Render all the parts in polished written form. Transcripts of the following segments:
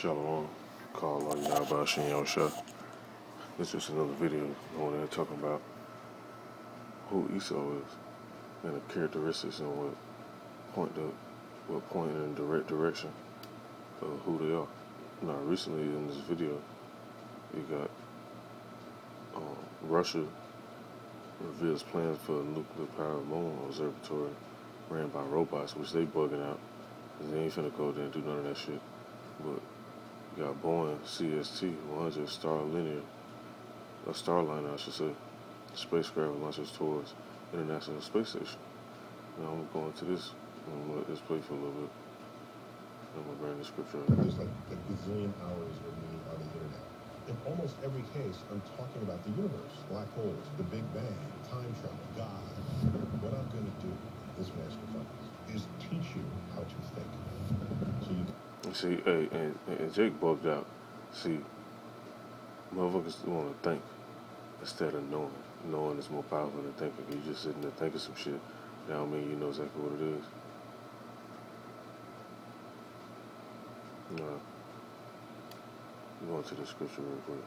Shalom, call all y'all about Shin Shah. This is just another video going there talking about who Esau is and the characteristics and what point in direct direction of who they are. Now, recently in this video, we got Russia reveals plans for a nuclear-powered moon observatory ran by robots, which they bugging out because they ain't finna go there and do none of that shit. But you got Boeing CST-100 Starliner, I should say, spacecraft launches towards International Space Station. Now I'm going to this. I'm gonna let this play for a little bit. I'm gonna bring the scripture up. There's like a gazillion hours with me on the internet. In almost every case, I'm talking about the universe, black holes, the Big Bang, time travel, God. What I'm going to do, this masterclass, is teach you how to think. So you see, hey, and Jake bugged out. See, motherfuckers want to think instead of knowing. Knowing is more powerful than thinking. You just sitting there thinking some shit. That don't mean you know exactly what it is. No. Going to the scripture real quick.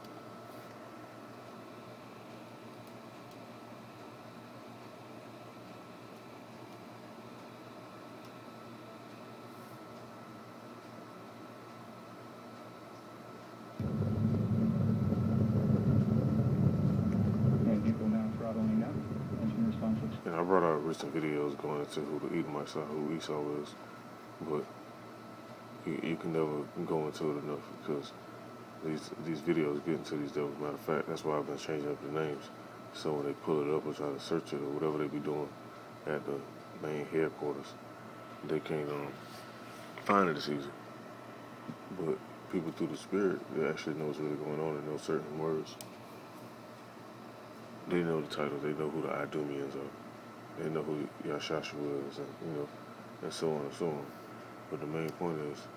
And I brought out recent videos going into who the Edomites are, who Esau is, but you can never go into it enough because these videos get into these devils. Matter of fact, that's why I've been changing up the names. So when they pull it up or try to search it or whatever they be doing at the main headquarters, they can't find it as easy. But people through the spirit, they actually know what's really going on and know certain words. They know the title. They know who the idumeans are. They know who Yashashua is, and so on and so on. But the main point is,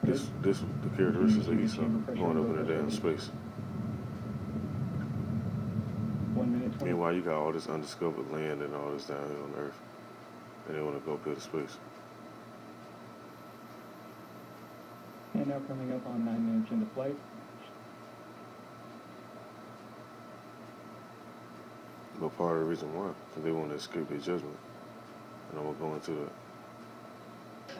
this the characteristics of Esau going up in the damn space. 1 minute 20. Meanwhile, you got all this undiscovered land and all this down here on Earth, and they want to go up to space. And now coming up on 9 minutes into flight. But part of the reason why, because they want to escape their judgment. And I'm going to go into that.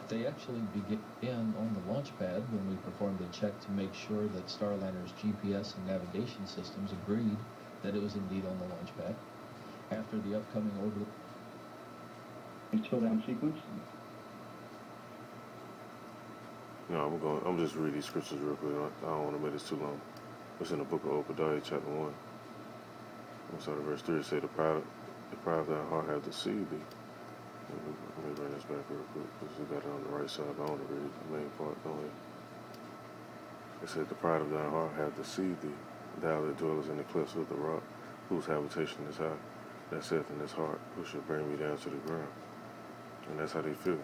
They actually began on the launch pad when we performed a check to make sure that Starliner's GPS and navigation systems agreed that it was indeed on the launch pad. After the upcoming orbit... Chill down sequence. No, I'm just reading these scriptures real quick. I don't want to make this too long. It's in the book of Obadiah, chapter 1. I'm sorry, verse 3, it says, the pride of thy heart hath deceived thee. Let me bring this back real quick, because we got it on the right side, but I want to read the main part. Go ahead. It said, the pride of thy heart hath deceived thee, thou that dwellest in the clefts of the rock, whose habitation is high, that saith in his heart, who shall bring me down to the ground? And that's how they feel.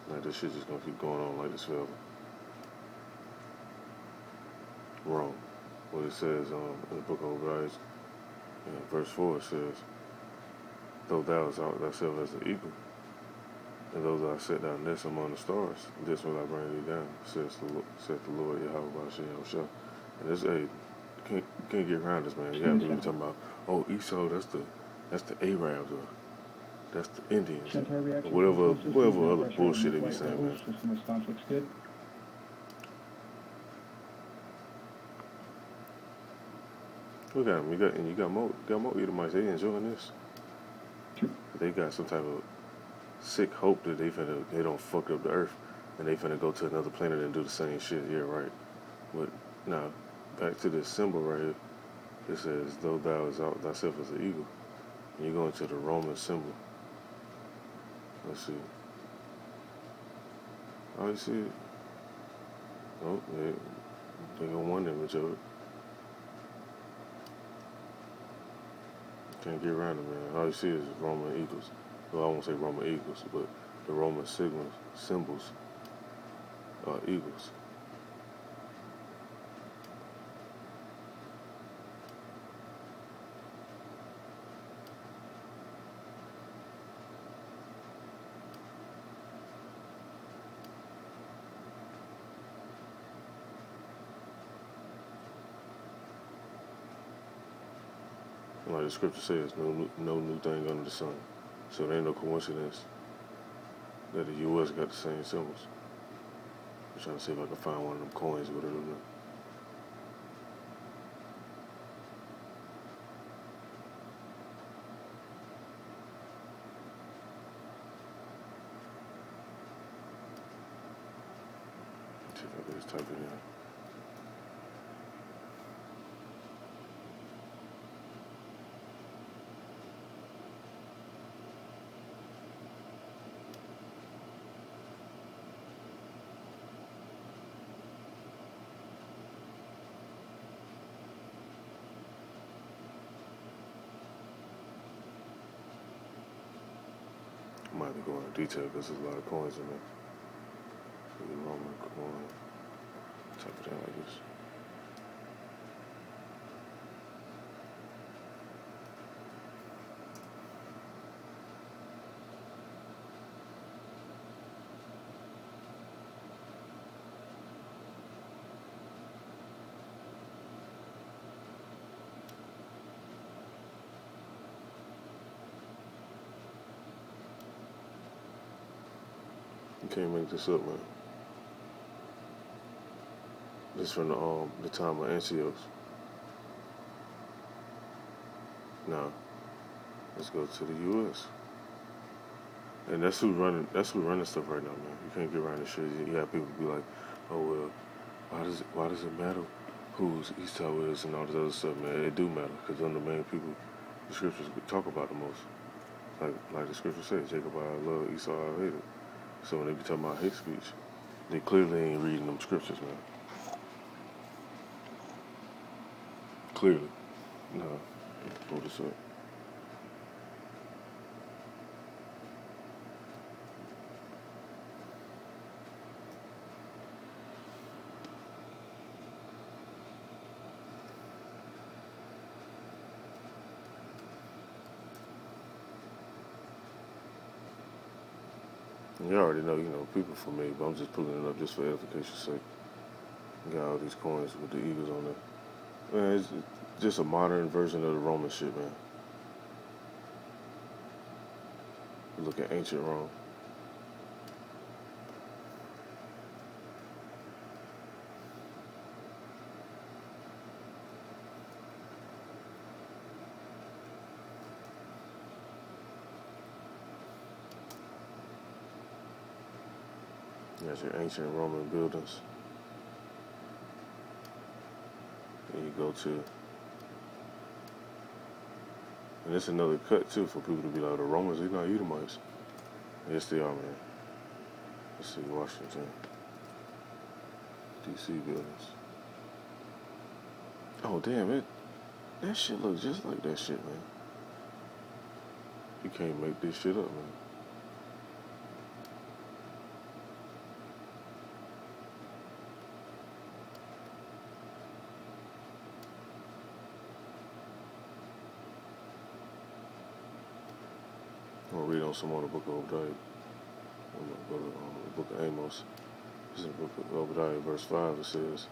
Like this shit just going to keep going on like this forever. Wrong. What it says in the book of Obadiah, in verse 4, it says, though thou art thyself as an eagle, and though thou set thy nest among the stars, this will I bring thee down, saith the Lord Yahweh Shin Shah. And this, hey, you can't get around this, man. You have to be talking about, oh, Esau, that's the Arabs, or that's the Indians, or whatever other bullshit they be saying, man. System response looks good. Look at them. You got more Edomites. They enjoying this. They got some type of sick hope that they don't fuck up the earth and they finna go to another planet and do the same shit. Yeah, right. But now back to this symbol right here. It says, though thou art thyself as an eagle. And you go into the Roman symbol. Let's see. Oh, you see it? Oh, they got one image of it. Can't get around it, man. All you see is Roman eagles. Well, I won't say Roman eagles, but the Roman symbols are eagles. Like the scripture says, no new thing under the sun. So there ain't no coincidence that the U.S. got the same symbols. I'm trying to see if I can find one of them coins with it or not. See if I can just type it in. I might have to go into detail because there's a lot of coins in there. The Roman coin. Type it in like this. You can't make this up, man. This from the time of Antiochus. Now, let's go to the U.S. And that's who running stuff right now, man. You can't get around this shit. You have people be like, oh well, why does it matter whose Esau is and all this other stuff, man? It do matter because they're the main people the scriptures talk about the most. Like the scripture says, Jacob I love, Esau I hated. So when they be talking about hate speech, they clearly ain't reading them scriptures, man. Clearly. No. Pull this up. You already know, people for me, but I'm just pulling it up just for edification's sake. You got all these coins with the eagles on there. Man, it's just a modern version of the Roman shit, man. Look at ancient Rome. That's your ancient Roman buildings. And you go to, and it's another cut too for people to be like, the Romans, they're not Edomites. Yes, they are, man. Let's see, Washington, D.C. buildings. Oh, damn, that shit looks just like that shit, man. You can't make this shit up, man. I'm gonna read on some more of the book of Obadiah. I'm gonna go to the book of Amos. This is the book of Obadiah, verse 5. It says,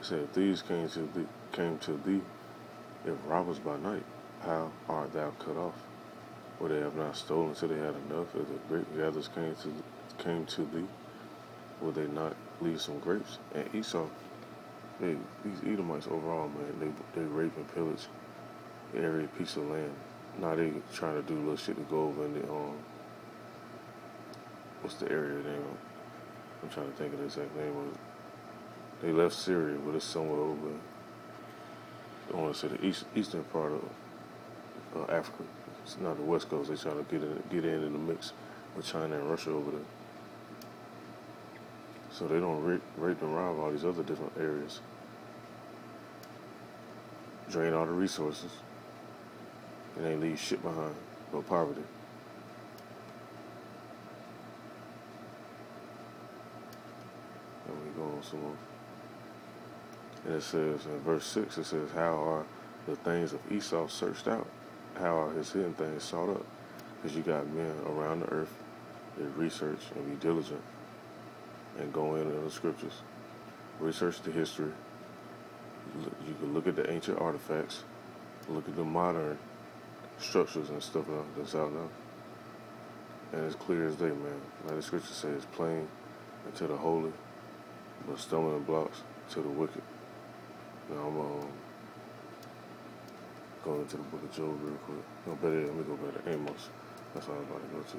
if thieves came to thee, if robbers by night, how art thou cut off? For they have not stolen till they had enough. If the grape gatherers came to thee, would they not leave some grapes? And Esau, these Edomites overall, man, they rape and pillage every piece of land. Now they trying to do little shit to go over in the what's the area name? I'm trying to think of the exact name of it. They left Syria, but it's somewhere over. I want to say the eastern part of Africa. It's not the west coast. They trying to get in the mix with China and Russia over there. So they don't rape and rob all these other different areas. Drain all the resources. And they leave shit behind but poverty. And we go on some more. And it says in verse 6, it says, how are the things of Esau searched out? How are his hidden things sought up? Because you got men around the earth that research and be diligent and go into the scriptures. Research the history You can look at the ancient artifacts, look at the modern structures and stuff that's out now, and it's clear as day, man. Like the scripture says, plain to the holy, but stumbling blocks to the wicked. Now I'm going into the book of Job real quick. No, better yet, let me go back to Amos. That's all I'm about to go to.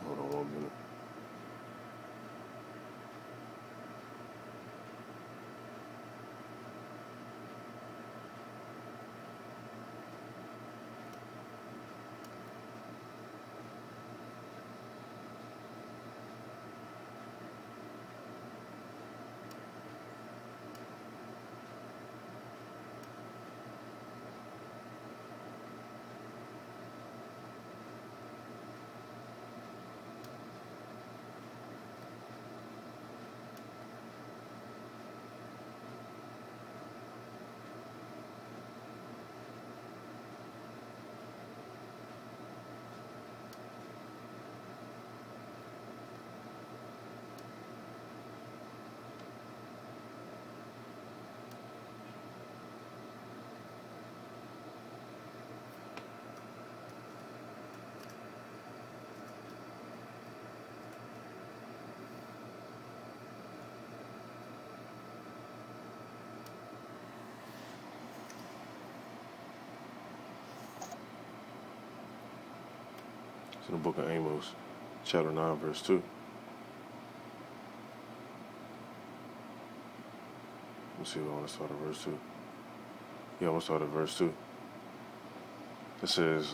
Hold on 1 minute. It's in the book of Amos, chapter 9, verse 2. Let's see if I want to start at verse 2. Yeah, I'm going to start at verse 2. It says,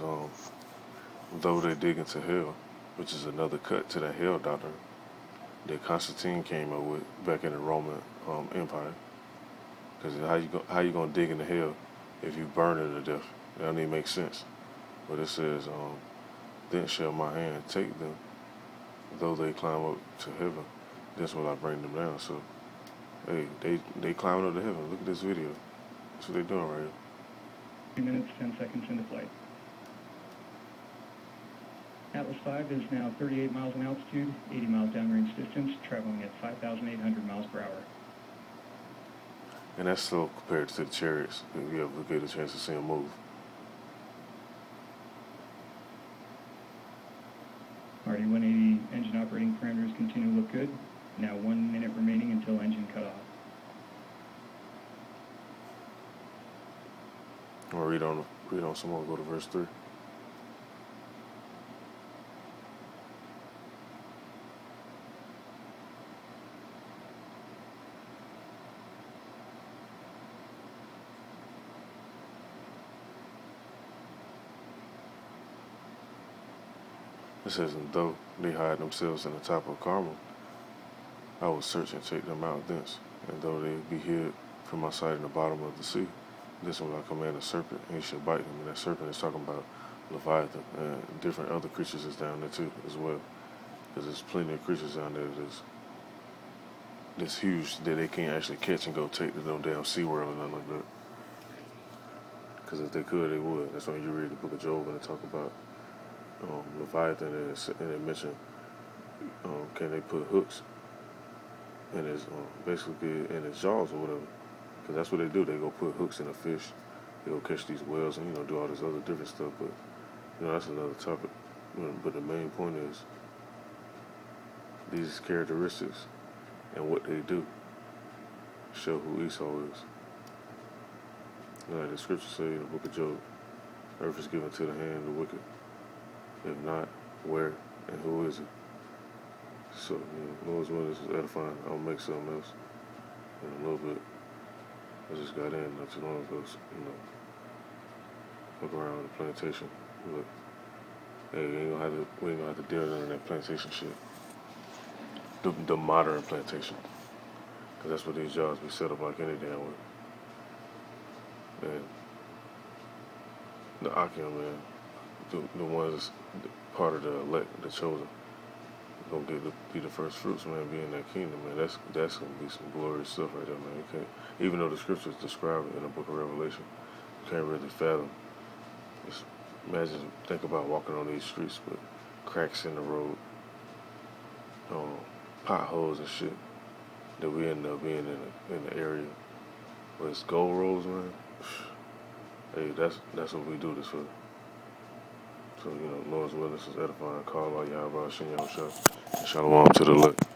though they dig into hell, which is another cut to that hell doctrine that Constantine came up with back in the Roman Empire. Because how you gonna dig into hell if you burn it to death? That don't even make sense. But it says, then shall my hand take them, though they climb up to heaven. That's will I bring them down. So, hey, they climbing up to heaven. Look at this video. That's what they're doing right here. 2 minutes, 10 seconds into flight. Atlas V is now 38 miles in altitude, 80 miles downrange distance, traveling at 5,800 miles per hour. And that's slow compared to the chariots. If you ever get a chance to see them move. RD 180 engine operating parameters continue to look good. Now 1 minute remaining until engine cut off. I'm gonna read on some more. Go to verse 3. It says, and though they hide themselves in the top of Carmel, I will search and take them out thence. And though they be hid from my sight in the bottom of the sea, this will I command a serpent, and he shall bite him. And that serpent is talking about Leviathan, and different other creatures is down there too, as well. Because there's plenty of creatures down there that's huge that they can't actually catch and go take to no damn SeaWorld or nothing like that. Because if they could, they would. That's when you read the book of Job and they talk about Leviathan, and it mentioned can they put hooks in his basically in his jaws or whatever, because that's what they do. They go put hooks in a fish, they go catch these whales and do all this other different stuff. But that's another topic. But the main point is these characteristics and what they do show who Esau is. Like the scripture say in the book of Job, earth is given to the hand of the wicked. If not, where and who is it? So, Lord's will, this is edifying. I'll make something else in a little bit. I just got in not too long ago, look around the plantation. But hey, we ain't gonna have to deal with none of that plantation shit. The modern plantation. Because that's what these jobs be set up like any damn way. And the Akim, man, the ones that's part of the elect, the chosen, gonna be the first fruits, man, be in that kingdom, man. That's gonna be some glorious stuff right there, man. You can't, even though the scriptures describe it in the book of Revelation, you can't really fathom. Just imagine, think about walking on these streets with cracks in the road, potholes and shit that we end up being in the area where it's gold roads, man. Hey, that's what we do this for. So, Lord's willing, this is edifying. Call out Yahweh, Shin Yahweh, and Shalom to the elect.